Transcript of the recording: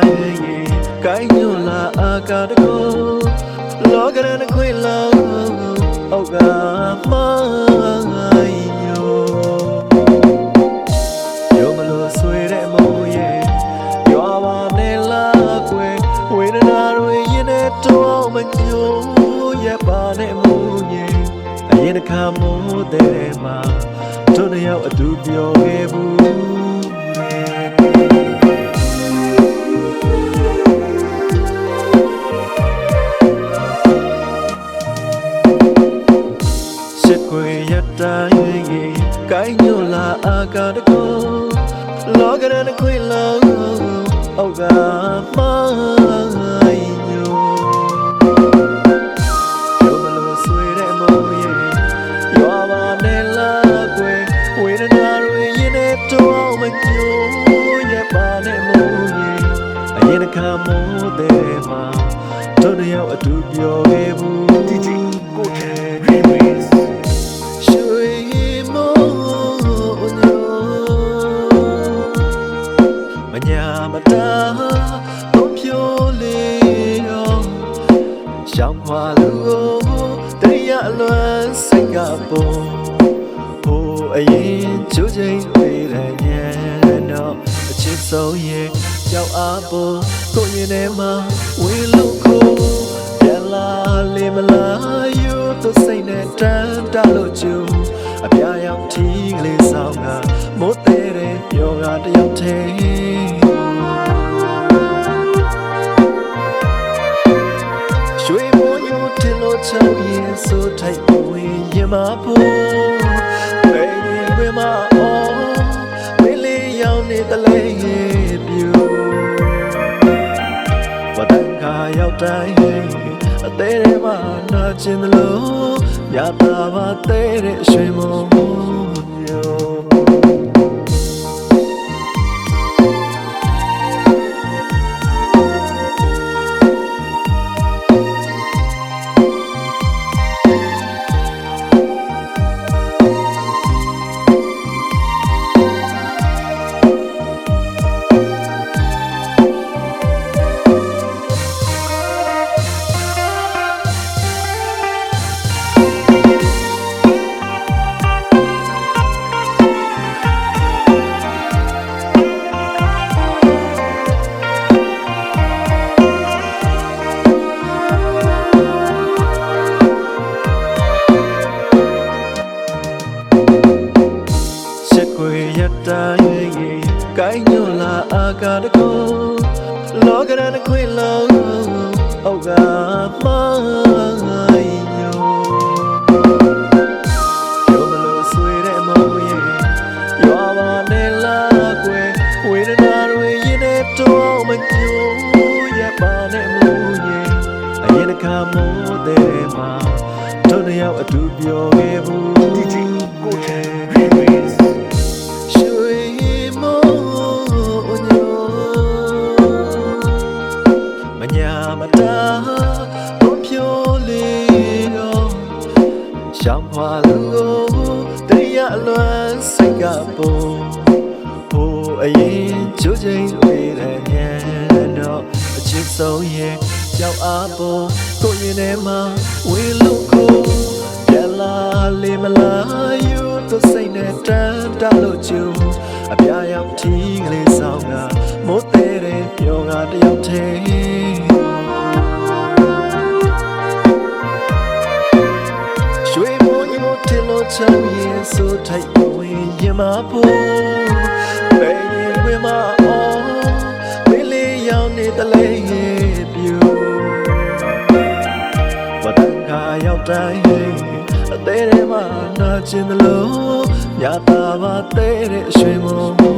တိုင်းကိုင်းညွန်လာအာကာတကိုလောကရန်ခွေလောအောက်ကမိုင်းညိုမလို့ဆွေတဲ့မုံရဲ့ရွာပါနဲ့လာကွယ်ဝေဒနာတွေရင်နဲ့တော့မညိုရဲ့ပါနဲ့မုံရဲ့အရင်တစ်ခါမိုးတဲ့မှာတို့နှစ်ယောက်အတူပြောခဲ့ဘူးကိုရတိုင်းကိုင်းညွန်လာအာကာတကိုလောကရန်ခွေလောအောက်ကမိုင်းညိုမလို့ဆွေတဲ့မုံရဲ့ရွာပါနဲ့လာကွယ်ဝေဒနာတွေရင်နဲ့တော့မညိုရဲ့ပါနဲ့မုံရဲ့အရင်တစ်ခါမိုးတဲ့မှာတို့နှစ်ယောက်အတူပြောခဲ့ဘူးကိုထဲမတာတော့ဖြိုးလေးတော့ရှောင်းခွာလူကိုတရားအလွန်စိတ်ကပုံဟိုအရင်ချိုးချိန်ဝေးတဲ့ညတော့အချစ်ဆုံးရဲ့ကြောက်အားပေါ်ကိုရင်ထဲမှာဝေးလို့ကိုပြန်လာလေမလာယူတော့စိတ်နဲ့တန်းတလို့ကျူအပြာရောင်ထီးကလေးဆောင်ကမိုးတဲ့ယောဂတယောက်သေးရွှေမိုးညိုတင်လို့ချောင်းရင်ဆိုထိုက်ဝင်ရင်မဖို့ဘယ်ရင်ဝင်မအောင်မလေးရောင်နေတလဲရဲ့ပြူဝတန်ခါရောက်တိုင်းအသေးထဲမှာနာကျင်လို့ရတာပါသေးတဲ့ရွှေမိုးညိုကိုရတိုင်းကိုင်းညွန်လာအာကာတကိုလောကရန်ခွေလောအောက်ကမိုင်းညိုမလို့ဆွေတဲ့မုံရဲ့ရွာပါနဲ့လာကွယ်ဝေဒနာတွေရင်နဲ့တော့မညိုရဲ့ပါနဲ့မုံရဲ့အရင်တစ်ခါမိုးတဲ့မှာတို့နှစ်ယောက်အတူပြောခဲ့ဘူးကိုထဲမတာတော့ဖြိုးလေးတော့ရှောင်းခွာလူကိုတရားအလွန်စိတ်ကပုံဟိုအရင်ချိုးချိန်ဝေးတဲ့ညတော့အချစ်ဆုံးရဲ့ကြောက်အားပေါ်ကိုရင်ထဲမှာဝေးလို့ကိုပြန်လာလေမလာယူတော့စိတ်နဲ့တန်းတလို့ကျူအပြာရောင်ထီးကလေးဆောင်ကမိုးတဲ့ယောဂတယောက်သေးရွှေမိုးညိုတင်လို့ချောင်းရင်ဆိုထိုက်ဝင်ရင်မဖို့ဘယ်ရင်ဝင်မအောင်ဝေးလေးရောင်နေတလဲရဲ့ပြူဝတန်ခါရောက်တိုင်းအသေးထဲမှာနာကျင်လို့ညတာပါသေးတဲ့ရွှေမိုးကို